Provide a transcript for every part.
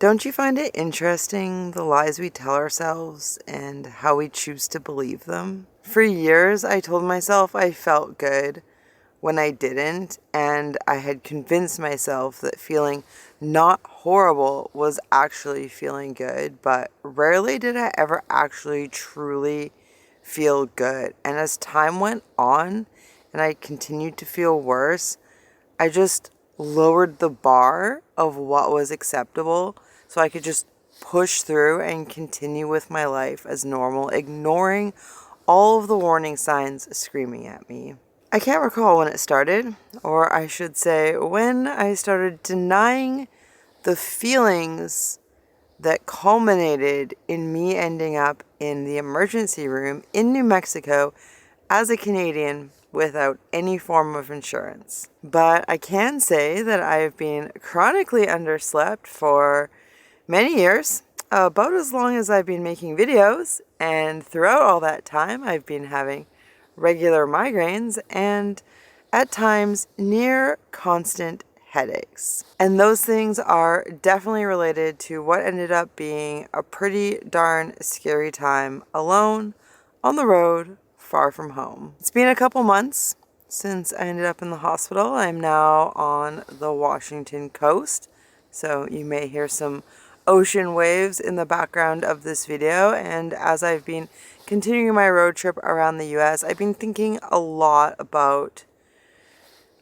Don't you find it interesting, the lies we tell ourselves and how we choose to believe them? For years, I told myself I felt good when I didn't, and I had convinced myself that feeling not horrible was actually feeling good, but rarely did I ever actually truly feel good. And as time went on and I continued to feel worse, I just lowered the bar of what was acceptable so I could just push through and continue with my life as normal, ignoring all of the warning signs screaming at me. I can't recall when it started, or I should say when I started denying the feelings that culminated in me ending up in the emergency room in New Mexico as a Canadian without any form of insurance. But I can say that I've been chronically underslept for many years, about as long as I've been making videos, and throughout all that time I've been having regular migraines and at times near constant headaches. And those things are definitely related to what ended up being a pretty darn scary time alone, on the road, far from home. It's been a couple months since I ended up in the hospital. I'm now on the Washington coast, so you may hear some ocean waves in the background of this video. And as I've been continuing my road trip around the US, I've been thinking a lot about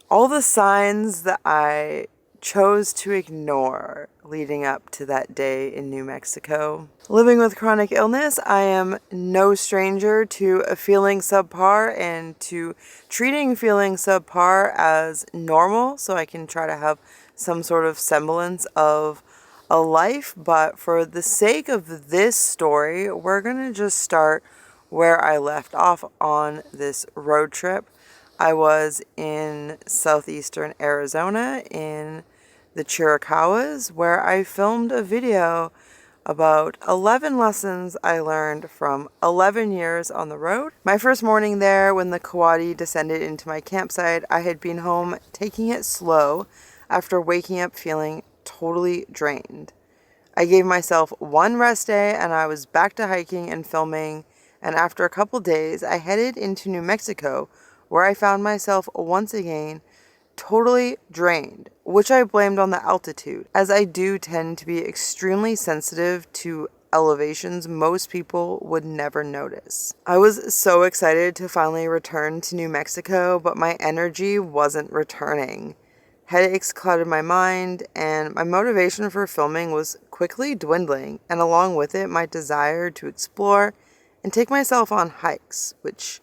all the signs that I chose to ignore leading up to that day in New Mexico. Living with chronic illness, I am no stranger to feeling subpar and to treating feeling subpar as normal, so I can try to have some sort of semblance of a life. But for the sake of this story, we're gonna just start where I left off on this road trip. I was in southeastern Arizona in the Chiricahuas, where I filmed a video about 11 lessons I learned from 11 years on the road. My first morning there, when the Coati descended into my campsite, I had been home taking it slow after waking up feeling totally drained. I gave myself one rest day and I was back to hiking and filming, and after a couple days I headed into New Mexico, where I found myself once again totally drained, which I blamed on the altitude, as I do tend to be extremely sensitive to elevations most people would never notice. I was so excited to finally return to New Mexico, but my energy wasn't returning. Headaches clouded my mind, and my motivation for filming was quickly dwindling, and along with it, my desire to explore and take myself on hikes, which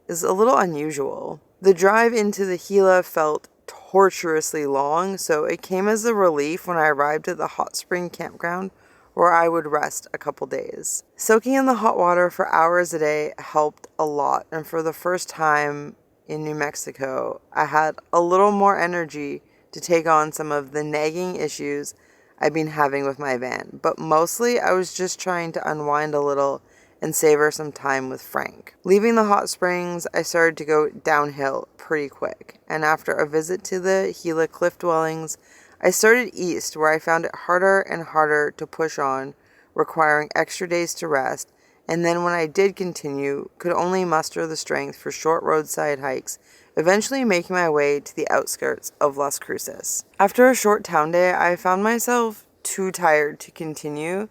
is a little unusual. The drive into the Gila felt torturously long, so it came as a relief when I arrived at the hot spring campground where I would rest a couple days. Soaking in the hot water for hours a day helped a lot, and for the first time in New Mexico, I had a little more energy to take on some of the nagging issues I've been having with my van, but mostly I was just trying to unwind a little and savor some time with Frank. Leaving the hot springs, I started to go downhill pretty quick, and after a visit to the Gila cliff dwellings, I started east, where I found it harder and harder to push on, requiring extra days to rest, and then when I did continue, could only muster the strength for short roadside hikes, eventually making my way to the outskirts of Las Cruces. After a short town day, I found myself too tired to continue,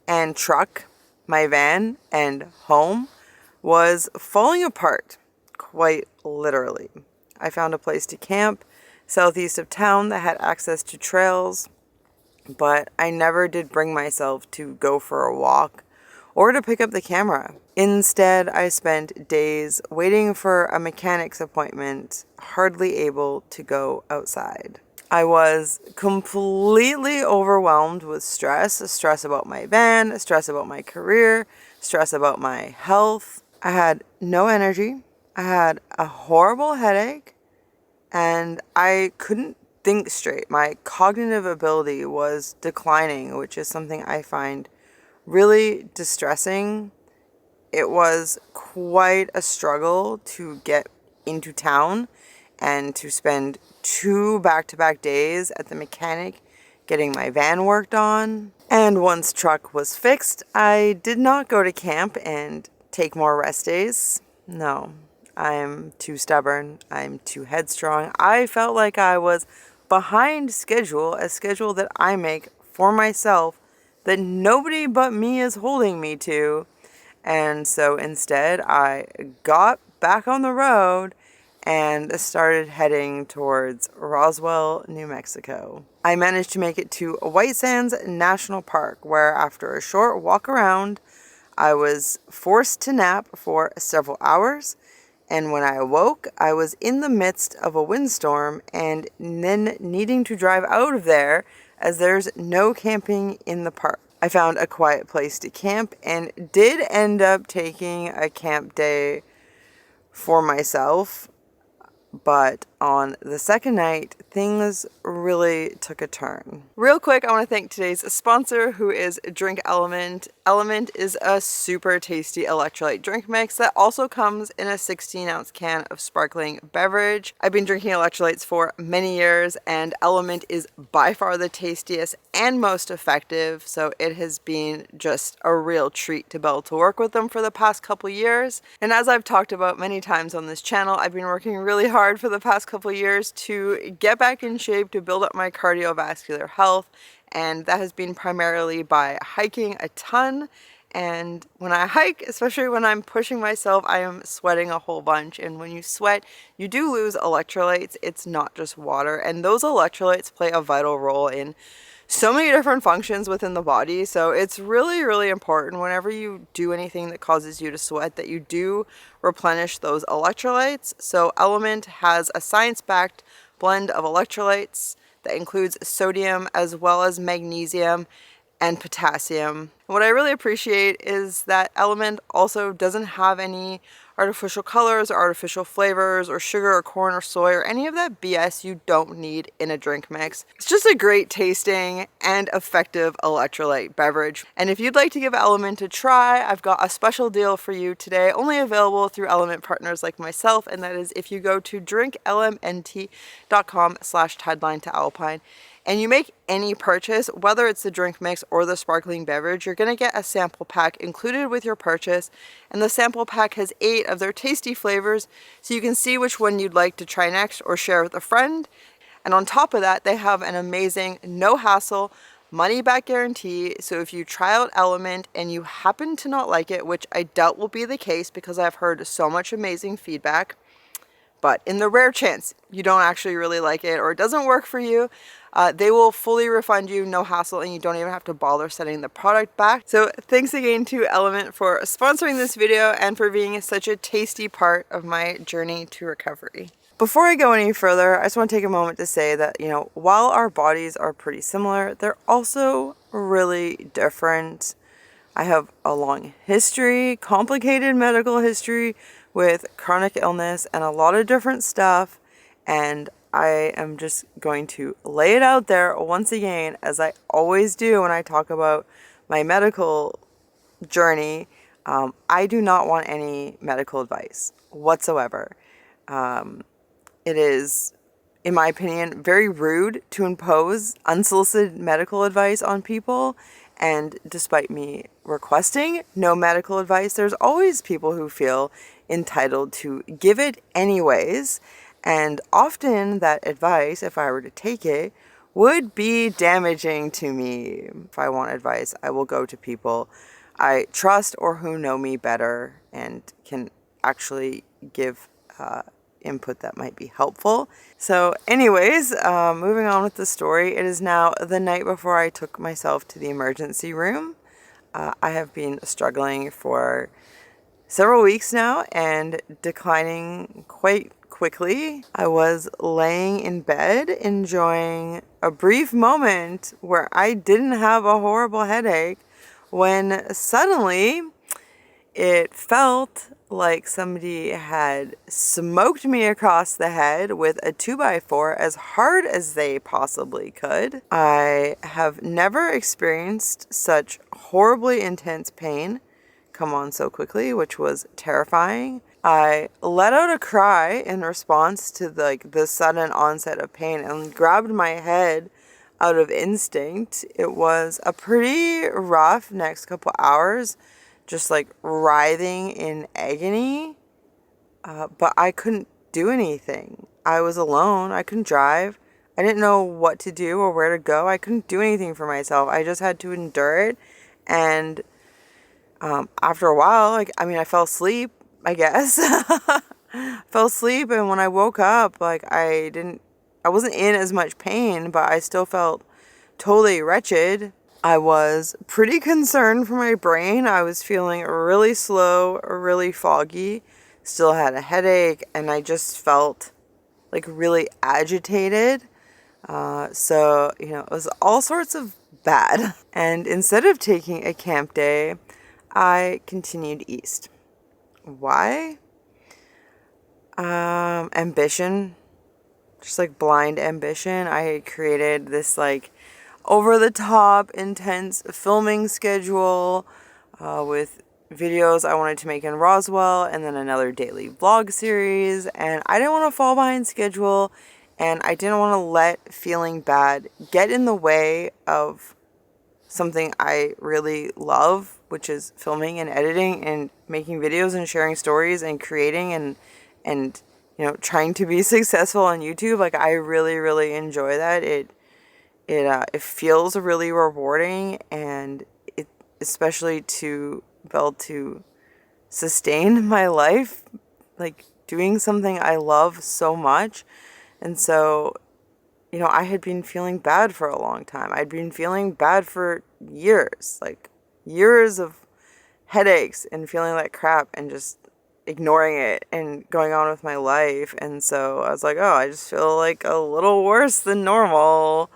and truck, my van, and home was falling apart, quite literally. I found a place to camp southeast of town that had access to trails, but I never did bring myself to go for a walk or to pick up the camera. Instead, I spent days waiting for a mechanic's appointment, hardly able to go outside. I was completely overwhelmed with stress about my van, stress about my career, stress about my health. I had no energy. I had a horrible headache, and I couldn't think straight. My cognitive ability was declining, which is something I find really distressing. It was quite a struggle to get into town and to spend 2 back-to-back days at the mechanic getting my van worked on. And once truck was fixed, I did not go to camp and take more rest days. No, I'm too stubborn. I'm too headstrong. I felt like I was behind schedule, a schedule that I make for myself that nobody but me is holding me to. And so instead, I got back on the road and started heading towards Roswell, New Mexico. I managed to make it to White Sands National Park, where after a short walk around, I was forced to nap for several hours. And when I awoke, I was in the midst of a windstorm and then needing to drive out of there as there's no camping in the park. I found a quiet place to camp and did end up taking a camp day for myself. But on the second night, things really took a turn. Real quick, I want to thank today's sponsor, who is Drink Element. Element is a super tasty electrolyte drink mix that also comes in a 16-ounce can of sparkling beverage. I've been drinking electrolytes for many years, and Element is by far the tastiest and most effective, so it has been just a real treat to be able to work with them for the past couple years. And as I've talked about many times on this channel, I've been working really hard for the past couple years to get back in shape, to build up my cardiovascular health, and that has been primarily by hiking a ton. And when I hike, especially when I'm pushing myself, I am sweating a whole bunch. And when you sweat, you do lose electrolytes. It's not just water. And those electrolytes play a vital role in so many different functions within the body. So it's really, really important whenever you do anything that causes you to sweat that you do replenish those electrolytes. So Element has a science-backed blend of electrolytes that includes sodium as well as magnesium and potassium. What I really appreciate is that Element also doesn't have any artificial colors or artificial flavors or sugar or corn or soy or any of that BS you don't need in a drink mix. It's just a great tasting and effective electrolyte beverage. And if you'd like to give Element a try, I've got a special deal for you today, only available through Element partners like myself, and that is if you go to drinklmnt.com/TIDELINETOALPINE and you make any purchase, whether it's the drink mix or the sparkling beverage, you're gonna get a sample pack included with your purchase. And the sample pack has 8 of their tasty flavors, so you can see which one you'd like to try next or share with a friend. And on top of that, they have an amazing, no hassle, money back guarantee. So if you try out Element and you happen to not like it, which I doubt will be the case because I've heard so much amazing feedback, but in the rare chance you don't actually really like it or it doesn't work for you, they will fully refund you, no hassle, and you don't even have to bother sending the product back. So thanks again to Element for sponsoring this video and for being such a tasty part of my journey to recovery. Before I go any further, I just want to take a moment to say that, while our bodies are pretty similar, they're also really different. I have a long history, complicated medical history with chronic illness and a lot of different stuff, and I am just going to lay it out there once again, as I always do when I talk about my medical journey. I do not want any medical advice whatsoever. It is, in my opinion, very rude to impose unsolicited medical advice on people. And despite me requesting no medical advice, there's always people who feel entitled to give it anyways. And often that advice, if I were to take it, would be damaging to me. If I want advice, I will go to people I trust or who know me better and can actually give input that might be helpful. So anyways, moving on with the story, it is now the night before I took myself to the emergency room. I have been struggling for several weeks now and declining quite quickly. I was laying in bed enjoying a brief moment where I didn't have a horrible headache when suddenly it felt like somebody had smoked me across the head with a 2x4 as hard as they possibly could. I have never experienced such horribly intense pain come on so quickly, which was terrifying. I let out a cry in response to the sudden onset of pain and grabbed my head out of instinct. It was a pretty rough next couple hours, just like writhing in agony, but I couldn't do anything. I was alone. I couldn't drive. I didn't know what to do or where to go. I couldn't do anything for myself. I just had to endure it. And after a while, I fell asleep, I guess. Fell asleep, and when I woke up, I wasn't in as much pain, but I still felt totally wretched. I was pretty concerned for my brain. I was feeling really slow, really foggy, still had a headache, and I just felt like really agitated. So, it was all sorts of bad. And instead of taking a camp day, I continued east. Why? Ambition. Just like blind ambition. I had created this like over the top, intense filming schedule with videos I wanted to make in Roswell, and then another daily vlog series. And I didn't want to fall behind schedule, and I didn't want to let feeling bad get in the way of something I really love, which is filming and editing and making videos and sharing stories and creating and trying to be successful on YouTube. Like, I really, really enjoy that. It feels really rewarding, and it especially to be able to sustain my life, like doing something I love so much. And so, I had been feeling bad for a long time. I'd been feeling bad for years, like years of headaches and feeling like crap and just ignoring it and going on with my life. And so I was like, oh, I just feel like a little worse than normal.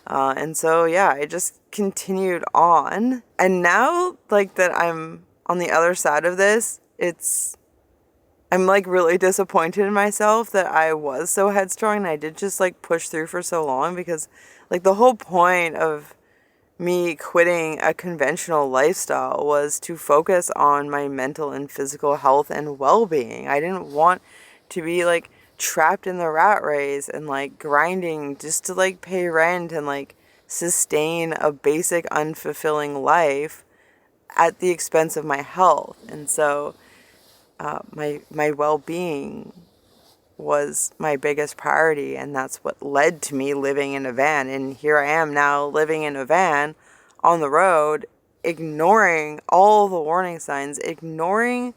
And so, yeah, I just continued on. And now, like, that I'm on the other side of this, I'm like really disappointed in myself that I was so headstrong and I did just like push through for so long, because like the whole point of me quitting a conventional lifestyle was to focus on my mental and physical health and well-being. I didn't want to be like trapped in the rat race and like grinding just to like pay rent and like sustain a basic unfulfilling life at the expense of my health. And so my well-being was my biggest priority, and that's what led to me living in a van. And here I am now living in a van on the road, ignoring all the warning signs, ignoring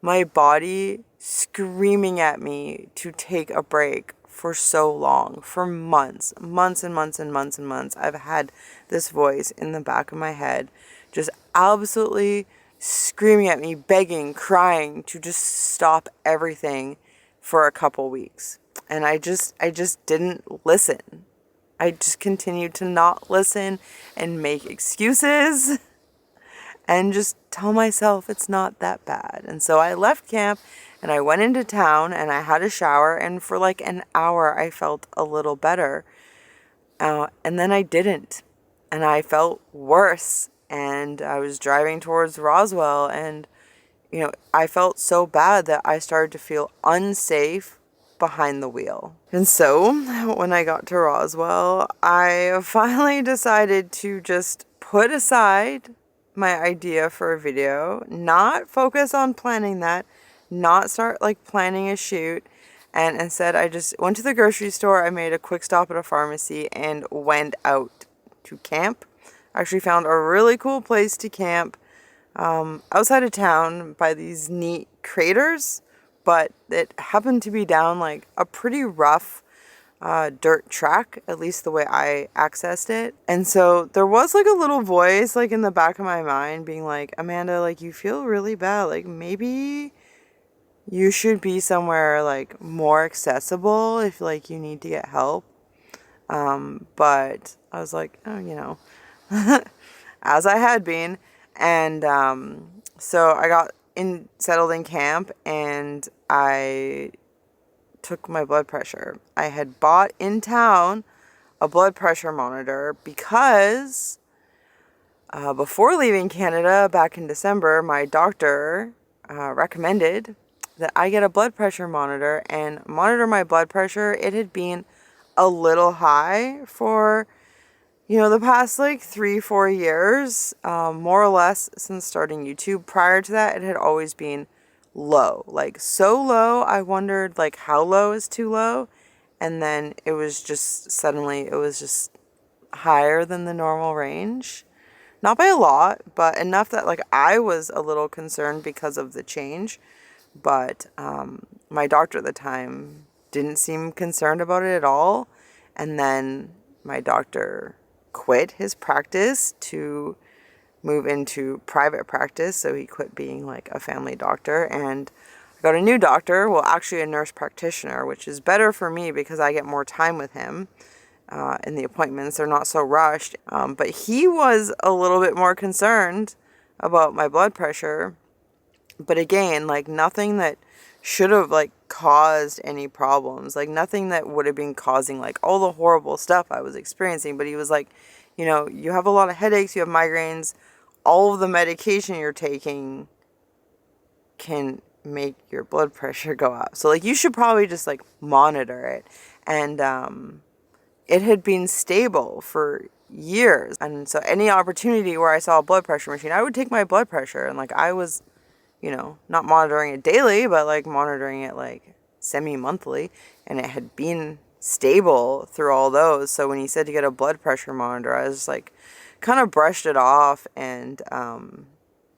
my body screaming at me to take a break for so long, for months and months and months and months. I've had this voice in the back of my head just absolutely screaming at me, begging, crying to just stop everything for a couple weeks. And I just didn't listen. I just continued to not listen and make excuses and just tell myself it's not that bad. And so I left camp and I went into town and I had a shower, and for like an hour I felt a little better. And then I didn't. And I felt worse. And I was driving towards Roswell, and I felt so bad that I started to feel unsafe behind the wheel. And so when I got to Roswell, I finally decided to just put aside my idea for a video, not focus on planning that, not start like planning a shoot. And instead I just went to the grocery store. I made a quick stop at a pharmacy and went out to camp. I actually found a really cool place to camp outside of town by these neat craters, but it happened to be down like a pretty rough dirt track, at least the way I accessed it. And so there was like a little voice like in the back of my mind being like, Amanda, like you feel really bad, like maybe you should be somewhere like more accessible if like you need to get help. But I was like, oh, as I had been. And so I got settled in camp, and I took my blood pressure. I had bought in town a blood pressure monitor because before leaving Canada back in December, my doctor recommended that I get a blood pressure monitor and monitor my blood pressure. It had been a little high for You know, the past like 3-4 years, more or less since starting YouTube, prior to that, it had always been low. Like so low, I wondered like how low is too low. And then it was just suddenly, it was just higher than the normal range. Not by a lot, but enough that like I was a little concerned because of the change. But my doctor at the time didn't seem concerned about it at all. And then my doctor quit his practice to move into private practice. So he quit being like a family doctor, and I got a new doctor, well, actually a nurse practitioner, which is better for me because I get more time with him in the appointments. They're not so rushed. But he was a little bit more concerned about my blood pressure. But again, like nothing that should have like caused any problems, like nothing that would have been causing like all the horrible stuff I was experiencing. But he was like, you know, you have a lot of headaches, you have migraines, all of the medication you're taking can make your blood pressure go up. So like you should probably just like monitor it. And it had been stable for years. And so any opportunity where I saw a blood pressure machine, I would take my blood pressure. And like I was, you know, not monitoring it daily, but like monitoring it like semi-monthly, and it had been stable through all those. So when he said to get a blood pressure monitor, I was just like kind of brushed it off. And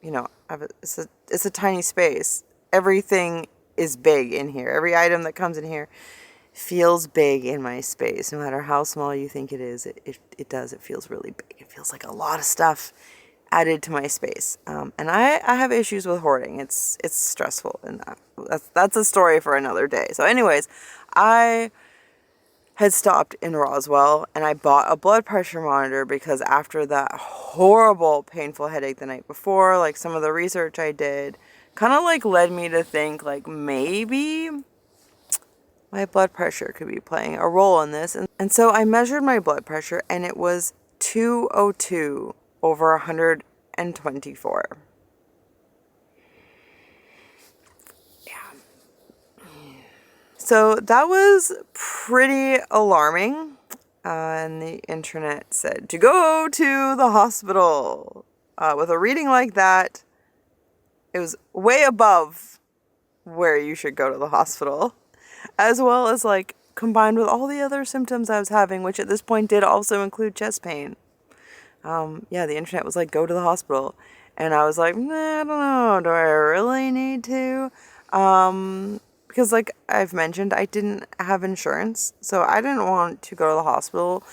you know, it's a tiny space. Everything is big in here. Every item that comes in here feels big in my space. No matter how small you think it is, it does. It feels really big. It feels like a lot of stuff added to my space. And I have issues with hoarding. It's stressful, and that's a story for another day. So anyways, I had stopped in Roswell and I bought a blood pressure monitor because after that horrible painful headache the night before, like some of the research I did kind of like led me to think like maybe my blood pressure could be playing a role in this. And so I measured my blood pressure and it was 202 over 124. Yeah. So that was pretty alarming. And the internet said to go to the hospital. With a reading like that, it was way above where you should go to the hospital. As well as like combined with all the other symptoms I was having, which at this point did also include chest pain. Yeah, the internet was like, go to the hospital. And I was like, nah, I don't know. Do I really need to? Because like I've mentioned, I didn't have insurance. So I didn't want to go to the hospital.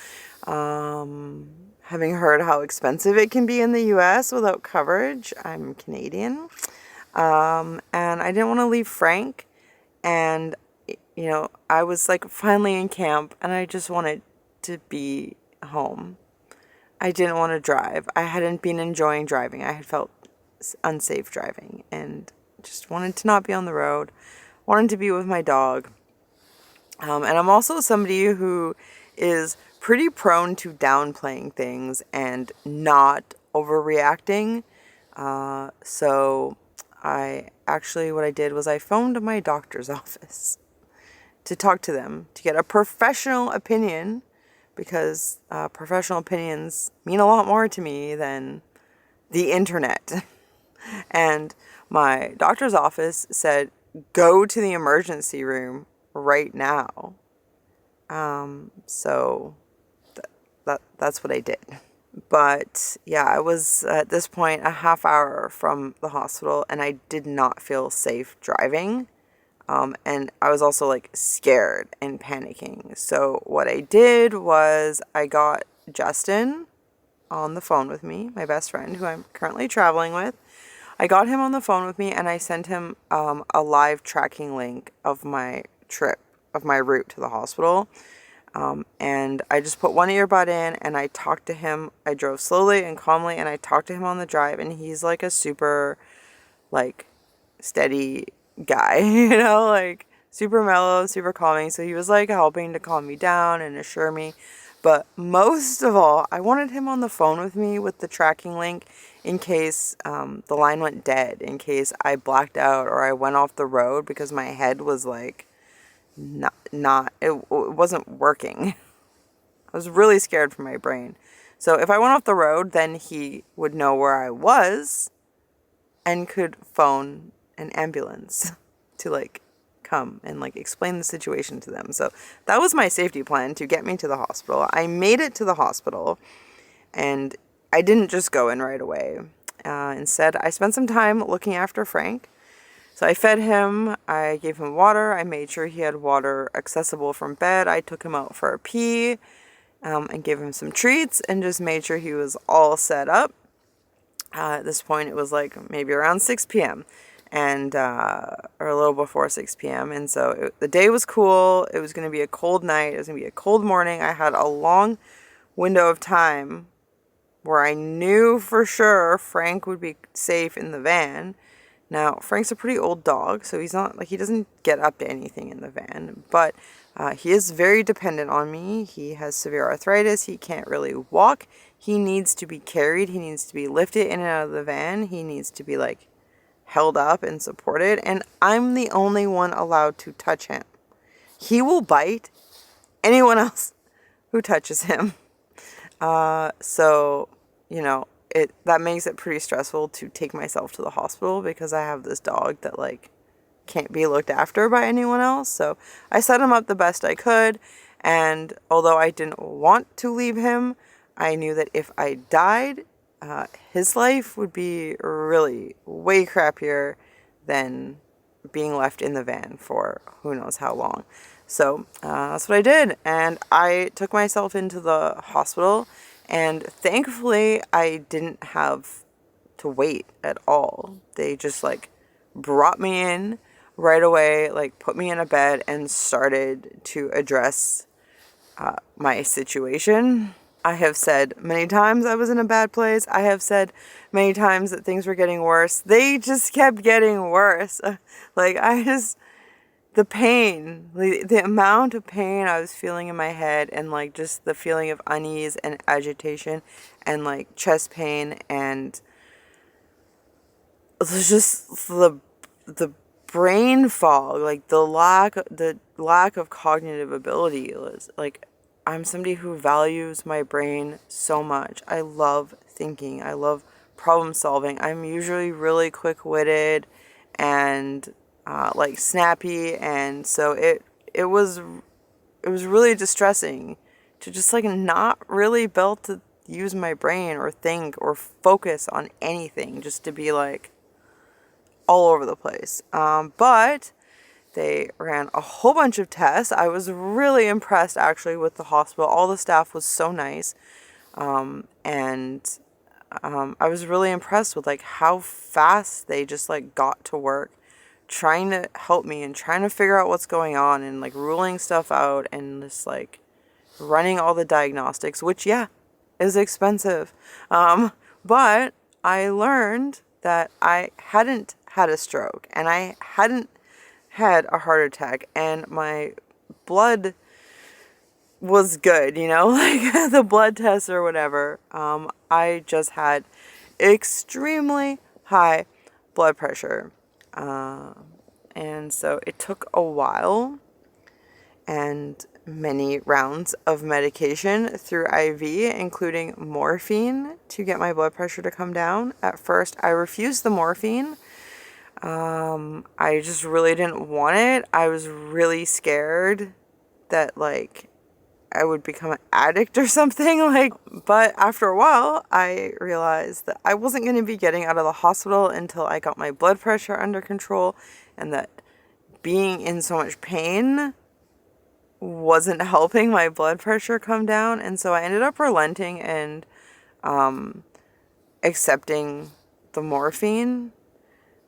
Having heard how expensive it can be in the US without coverage. I'm Canadian. And I didn't want to leave Frank. And, you know, I was like finally in camp and I just wanted to be home. I didn't want to drive. I hadn't been enjoying driving. I had felt unsafe driving and just wanted to not be on the road. Wanted to be with my dog. And I'm also somebody who is pretty prone to downplaying things and not overreacting. So what I did was I phoned my doctor's office to talk to them, to get a professional opinion, because professional opinions mean a lot more to me than the internet. And my doctor's office said, go to the emergency room right now. So that's what I did. But yeah, I was at this point a half hour from the hospital and I did not feel safe driving. And I was also like scared and panicking. So what I did was I got Justin on the phone with me, my best friend who I'm currently traveling with. I got him on the phone with me and I sent him a live tracking link of my trip, of my route to the hospital. And I just put one earbud in and I talked to him. I drove slowly and calmly and I talked to him on the drive, and he's like a super like steady guy, you know, like super mellow, super calming. So he was like helping to calm me down and assure me. But most of all, I wanted him on the phone with me with the tracking link in case the line went dead, in case I blacked out or I went off the road, because my head was like it wasn't working. I was really scared for my brain. So if I went off the road, then he would know where I was and could phone an ambulance to like come and like explain the situation to them. So that was my safety plan, to get me to the hospital. I made it to the hospital, and I didn't just go in right away. Instead, I spent some time looking after Frank. So I fed him, I gave him water, I made sure he had water accessible from bed. I took him out for a pee, and gave him some treats, and just made sure he was all set up. At this point, it was like maybe around 6 p.m. and or a little before 6 p.m. And so the day was cool. It was going to be a cold night. It was going to be a cold morning. I had a long window of time where I knew for sure Frank would be safe in the van. Now, Frank's a pretty old dog, so he's not, like, he doesn't get up to anything in the van, but he is very dependent on me. He has severe arthritis. He can't really walk. He needs to be carried. He needs to be lifted in and out of the van. He needs to be, like, held up and supported, and I'm the only one allowed to touch him. He will bite anyone else who touches him. So, you know, that makes it pretty stressful to take myself to the hospital, because I have this dog that, like, can't be looked after by anyone else. So I set him up the best I could, and although I didn't want to leave him, I knew that if I died, his life would be really way crappier than being left in the van for who knows how long. So that's what I did, and I took myself into the hospital, and thankfully I didn't have to wait at all. They just, like, brought me in right away, like, put me in a bed and started to address my situation. I have said many times I was in a bad place. I have said many times that things were getting worse. They just kept getting worse. Like, the pain, the amount of pain I was feeling in my head, and, like, just the feeling of unease and agitation and, like, chest pain, and it was just the brain fog, like, the lack of cognitive ability. Was like, I'm somebody who values my brain so much. I love thinking. I love problem solving. I'm usually really quick-witted and like, snappy, and so it was really distressing to just, like, not really be able to use my brain or think or focus on anything, just to be, like, all over the place. But they ran a whole bunch of tests. I was really impressed, actually, with the hospital. All the staff was so nice. And I was really impressed with, like, how fast they just, like, got to work trying to help me and trying to figure out what's going on, and, like, ruling stuff out, and just, like, running all the diagnostics, which, yeah, is expensive. But I learned that I hadn't had a stroke, and I hadn't had a heart attack, and my blood was good, you know, like, the blood tests or whatever. I just had extremely high blood pressure, and so it took a while and many rounds of medication through IV, including morphine, to get my blood pressure to come down. At first, I refused the morphine. I just really didn't want it. I was really scared that, like, I would become an addict or something, like, but after a while, I realized that I wasn't going to be getting out of the hospital until I got my blood pressure under control, and that being in so much pain wasn't helping my blood pressure come down. And so I ended up relenting and accepting the morphine,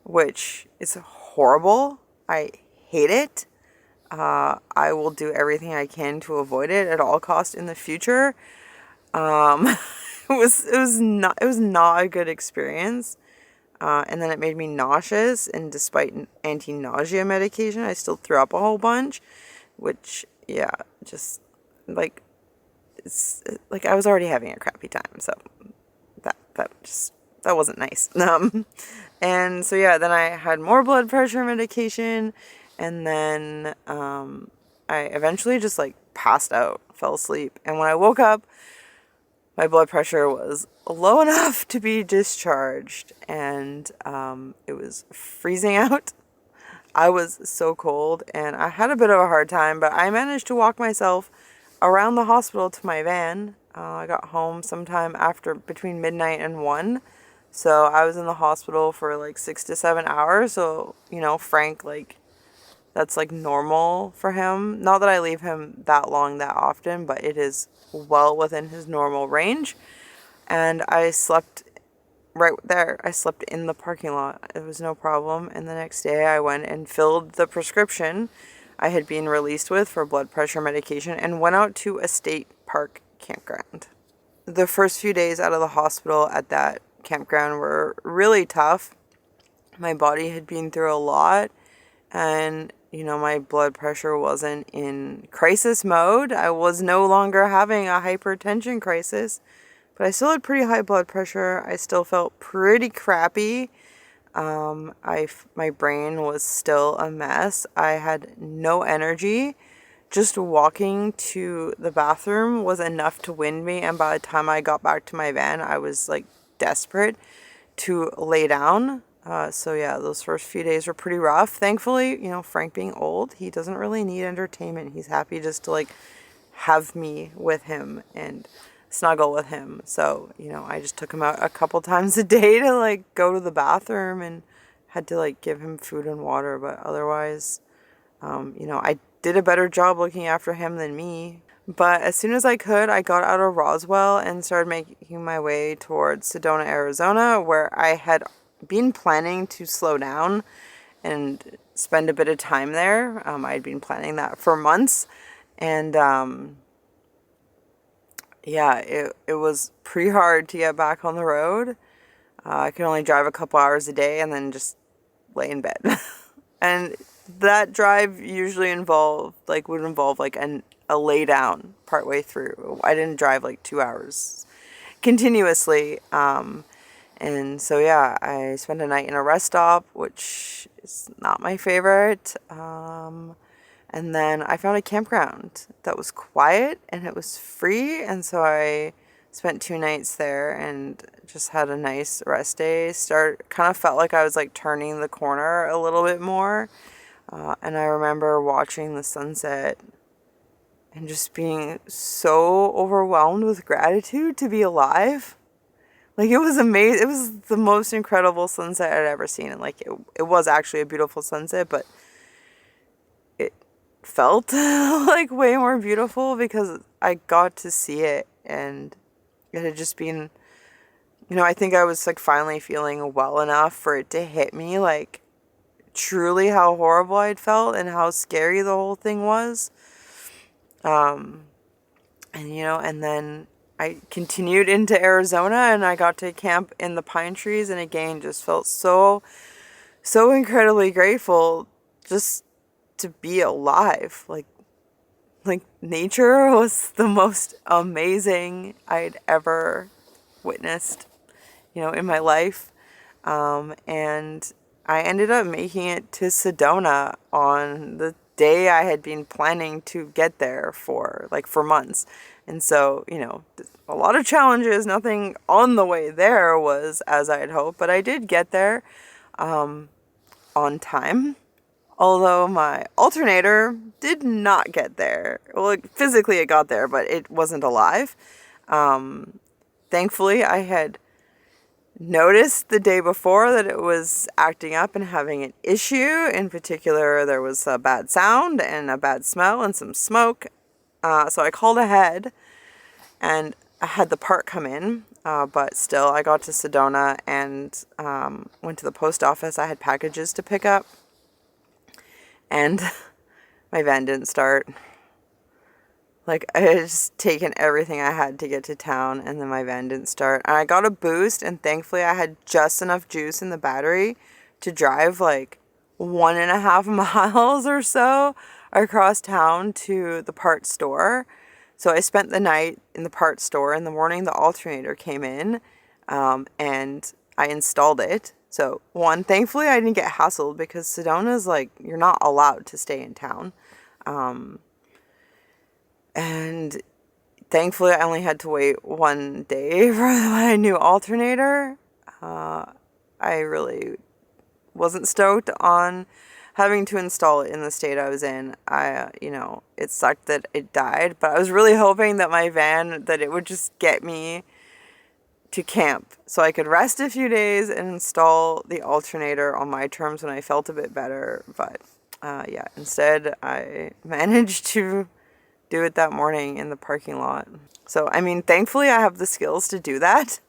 which is horrible. I hate it. I will do everything I can to avoid it at all costs in the future. It was not a good experience. And then it made me nauseous, and despite anti-nausea medication, I still threw up a whole bunch, which, yeah, just, like, it's like I was already having a crappy time, so that wasn't nice. And so, yeah, then I had more blood pressure medication, and then I eventually just, like, passed out, fell asleep, and when I woke up, my blood pressure was low enough to be discharged, and it was freezing out. I was so cold, and I had a bit of a hard time, but I managed to walk myself around the hospital to my van. I got home sometime after between midnight and 1. So I was in the hospital for like 6 to 7 hours. So, you know, Frank, like, that's like normal for him. Not that I leave him that long that often, but it is well within his normal range. And I slept right there. I slept in the parking lot. It was no problem. And the next day I went and filled the prescription I had been released with for blood pressure medication and went out to a state park campground. The first few days out of the hospital at that campground were really tough. My body had been through a lot, and you know, my blood pressure wasn't in crisis mode. I was no longer having a hypertension crisis, but I still had pretty high blood pressure. I still felt pretty crappy. My brain was still a mess. I had no energy. Just walking to the bathroom was enough to wind me, and by the time I got back to my van, I was like desperate to lay down. So yeah, those first few days were pretty rough. Thankfully, you know, Frank being old, he doesn't really need entertainment. He's happy just to like have me with him and snuggle with him. So, you know, I just took him out a couple times a day to like go to the bathroom, and had to like give him food and water. But otherwise, you know, I did a better job looking after him than me. But as soon as I could, I got out of Roswell and started making my way towards Sedona, Arizona, where I had been planning to slow down and spend a bit of time there. I'd been planning that for months. And yeah, it was pretty hard to get back on the road. I could only drive a couple hours a day and then just lay in bed. And that drive usually would involve like a lay down partway through. I didn't drive like 2 hours continuously. And so yeah, I spent a night in a rest stop, which is not my favorite. And then I found a campground that was quiet and it was free. And so I spent 2 nights there and just had a nice rest day. Kind of felt like I was like turning the corner a little bit more. And I remember watching the sunset and just being so overwhelmed with gratitude to be alive. Like, it was amazing. It was the most incredible sunset I'd ever seen. And like, it was actually a beautiful sunset, but it felt like way more beautiful because I got to see it, and it had just been, you know, I think I was like finally feeling well enough for it to hit me like truly how horrible I'd felt and how scary the whole thing was. And you know, and then I continued into Arizona and I got to camp in the pine trees, and again just felt so incredibly grateful just to be alive. Like nature was the most amazing I'd ever witnessed, you know, in my life. And I ended up making it to Sedona on the day I had been planning to get there for months. And so, you know, a lot of challenges. Nothing on the way there was as I had hoped, but I did get there on time. Although my alternator did not get there. Well, physically it got there, but it wasn't alive. Thankfully, I had noticed the day before that it was acting up and having an issue. In particular, there was a bad sound and a bad smell and some smoke. So I called ahead and I had the part come in. But still, I got to Sedona and went to the post office. I had packages to pick up. And my van didn't start. Like, I had just taken everything I had to get to town, and then my van didn't start. And I got a boost, and thankfully I had just enough juice in the battery to drive like 1.5 miles or so across town to the parts store. So I spent the night in the parts store. In the morning, the alternator came in, and I installed it. So, one, thankfully I didn't get hassled because Sedona's like, you're not allowed to stay in town. And thankfully I only had to wait 1 day for my new alternator. I really wasn't stoked on having to install it in the state I was in. You know, it sucked that it died, but I was really hoping that my van, that it would just get me to camp so I could rest a few days and install the alternator on my terms when I felt a bit better. But yeah, instead I managed to do it that morning in the parking lot. So, I mean, thankfully I have the skills to do that.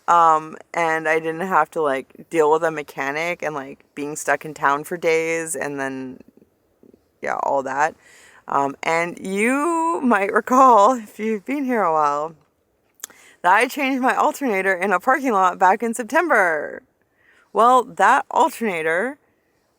And I didn't have to like deal with a mechanic and like being stuck in town for days and then, yeah, all that. And you might recall, if you've been here a while, that I changed my alternator in a parking lot back in September. Well, that alternator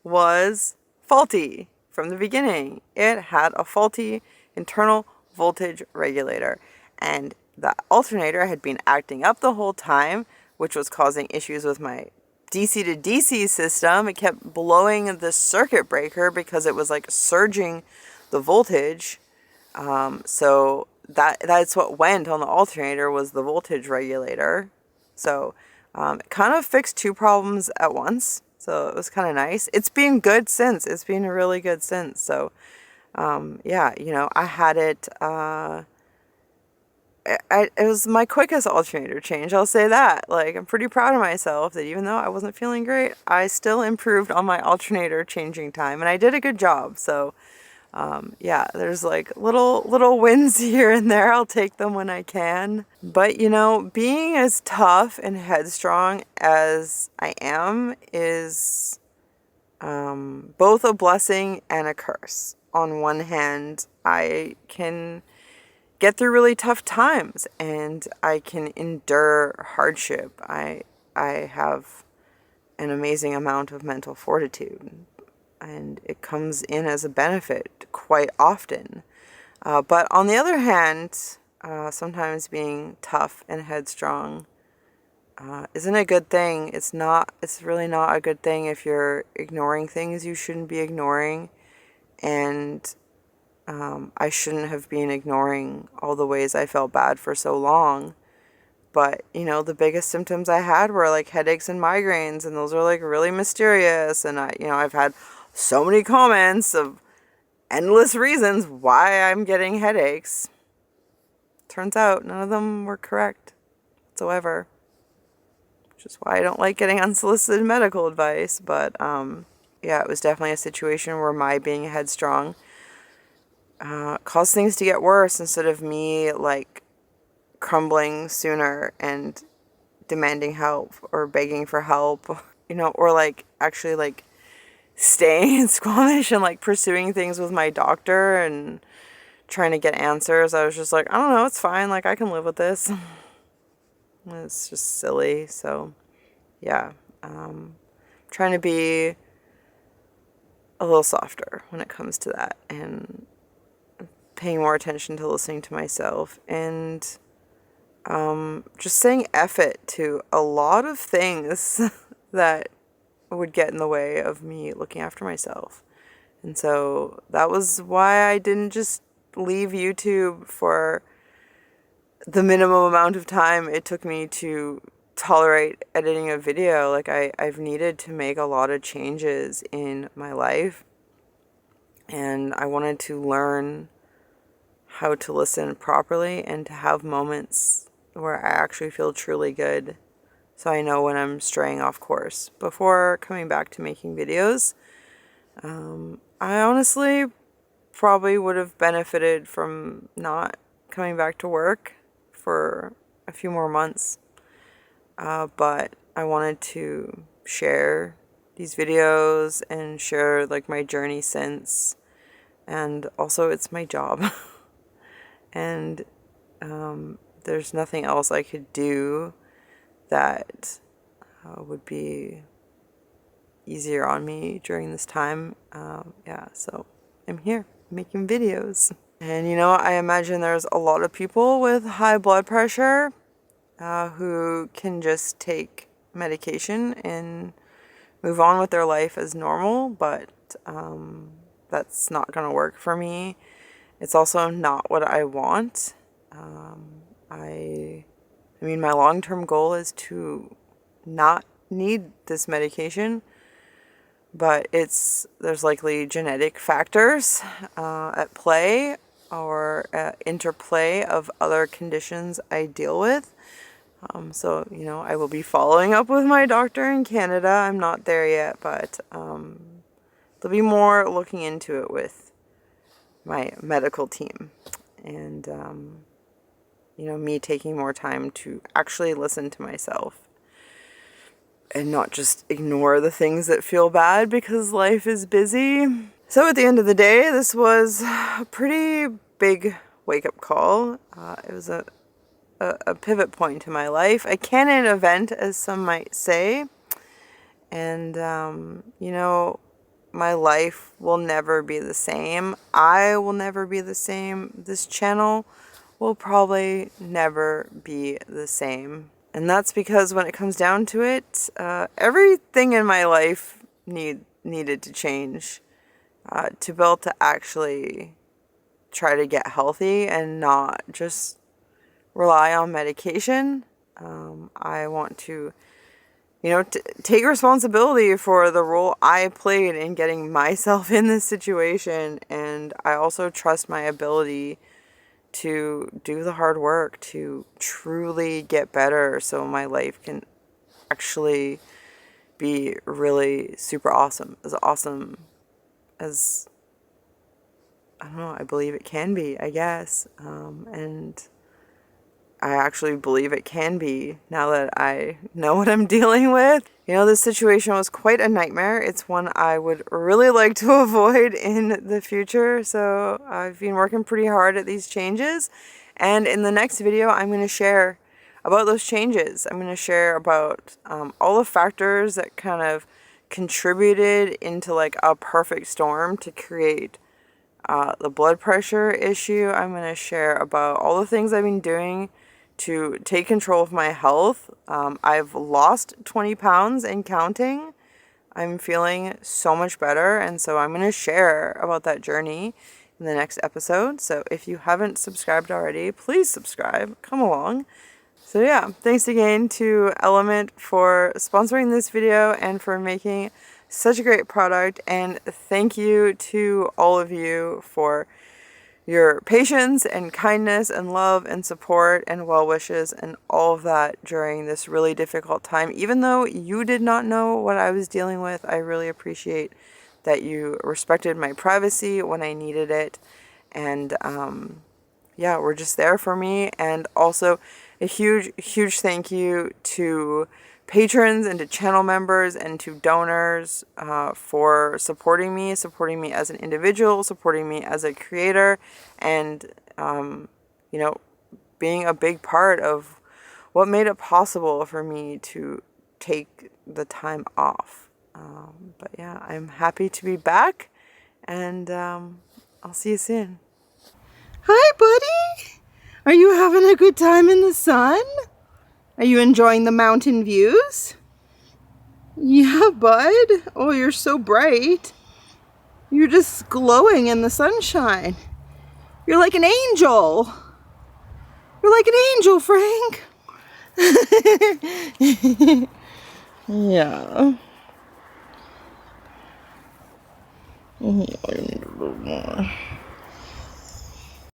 was faulty from the beginning. It had a faulty internal voltage regulator, and the alternator had been acting up the whole time, which was causing issues with my DC to DC system. It kept blowing the circuit breaker because it was like surging the voltage. So that's what went on the alternator, was the voltage regulator. So it kind of fixed two problems at once. So it was kind of nice. It's been good since. It's been really good since. So yeah, you know, I had it. It was my quickest alternator change, I'll say that. Like, I'm pretty proud of myself that even though I wasn't feeling great, I still improved on my alternator changing time, and I did a good job. So yeah, there's like little wins here and there. I'll take them when I can. But you know, being as tough and headstrong as I am is both a blessing and a curse. On one hand, I can get through really tough times and I can endure hardship. I have an amazing amount of mental fortitude, and it comes in as a benefit quite often. But on the other hand, sometimes being tough and headstrong isn't a good thing. It's really not a good thing if you're ignoring things you shouldn't be ignoring. And I shouldn't have been ignoring all the ways I felt bad for so long. But, you know, the biggest symptoms I had were like headaches and migraines, and those are like really mysterious. And I've had so many comments of endless reasons why I'm getting headaches. Turns out none of them were correct whatsoever, which is why I don't like getting unsolicited medical advice. But yeah, it was definitely a situation where my being headstrong caused things to get worse instead of me like crumbling sooner and demanding help or begging for help, you know, or like actually like staying in Squamish and like pursuing things with my doctor and trying to get answers. I was just like, I don't know, it's fine, like I can live with this. It's just silly. So yeah, trying to be a little softer when it comes to that, and paying more attention to listening to myself, and just saying F it to a lot of things that would get in the way of me looking after myself. And so that was why I didn't just leave YouTube for the minimum amount of time it took me to tolerate editing a video. Like I've needed to make a lot of changes in my life, and I wanted to learn how to listen properly and to have moments where I actually feel truly good, so I know when I'm straying off course before coming back to making videos. I honestly probably would have benefited from not coming back to work for a few more months, but I wanted to share these videos and share like my journey since, and also it's my job. And there's nothing else I could do that would be easier on me during this time. Yeah, so I'm here making videos. And you know, I imagine there's a lot of people with high blood pressure who can just take medication and move on with their life as normal, but that's not gonna work for me. It's also not what I want. I mean, my long-term goal is to not need this medication, but there's likely genetic factors at play, or interplay of other conditions I deal with. So, you know, I will be following up with my doctor in Canada. I'm not there yet, but there'll be more looking into it with my medical team. And, you know, me taking more time to actually listen to myself and not just ignore the things that feel bad because life is busy. So at the end of the day, this was a pretty big wake-up call. It was a pivot point in my life, a canon event, as some might say. And, you know, my life will never be the same. I will never be the same. This channel will probably never be the same. And that's because when it comes down to it, everything in my life needed to change to be able to actually try to get healthy and not just rely on medication. I want to, you know, take responsibility for the role I played in getting myself in this situation. And I also trust my ability to do the hard work to truly get better so my life can actually be really super awesome. As awesome as, I don't know, I believe it can be, I guess. And I actually believe it can be now that I know what I'm dealing with. You know, this situation was quite a nightmare. It's one I would really like to avoid in the future. So I've been working pretty hard at these changes. And in the next video, I'm going to share about those changes. I'm going to share about all the factors that kind of contributed into like a perfect storm to create the blood pressure issue. I'm going to share about all the things I've been doing to take control of my health. I've lost 20 pounds and counting. I'm feeling so much better, and so I'm going to share about that journey in the next episode. So if you haven't subscribed already, please subscribe. Come along. So yeah, thanks again to Element for sponsoring this video and for making such a great product, and thank you to all of you for your patience and kindness and love and support and well wishes and all of that during this really difficult time. Even though you did not know what I was dealing with, I really appreciate that you respected my privacy when I needed it. And yeah, we're just there for me. And also a huge thank you to patrons and to channel members and to donors for supporting me as an individual, supporting me as a creator, and you know, being a big part of what made it possible for me to take the time off. But yeah, I'm happy to be back, and I'll see you soon. Hi, buddy. Are you having a good time in the sun? Are you enjoying the mountain views? Yeah, bud. Oh, you're so bright. You're just glowing in the sunshine. You're like an angel. You're like an angel, Frank. Yeah. Oh, I need a little more.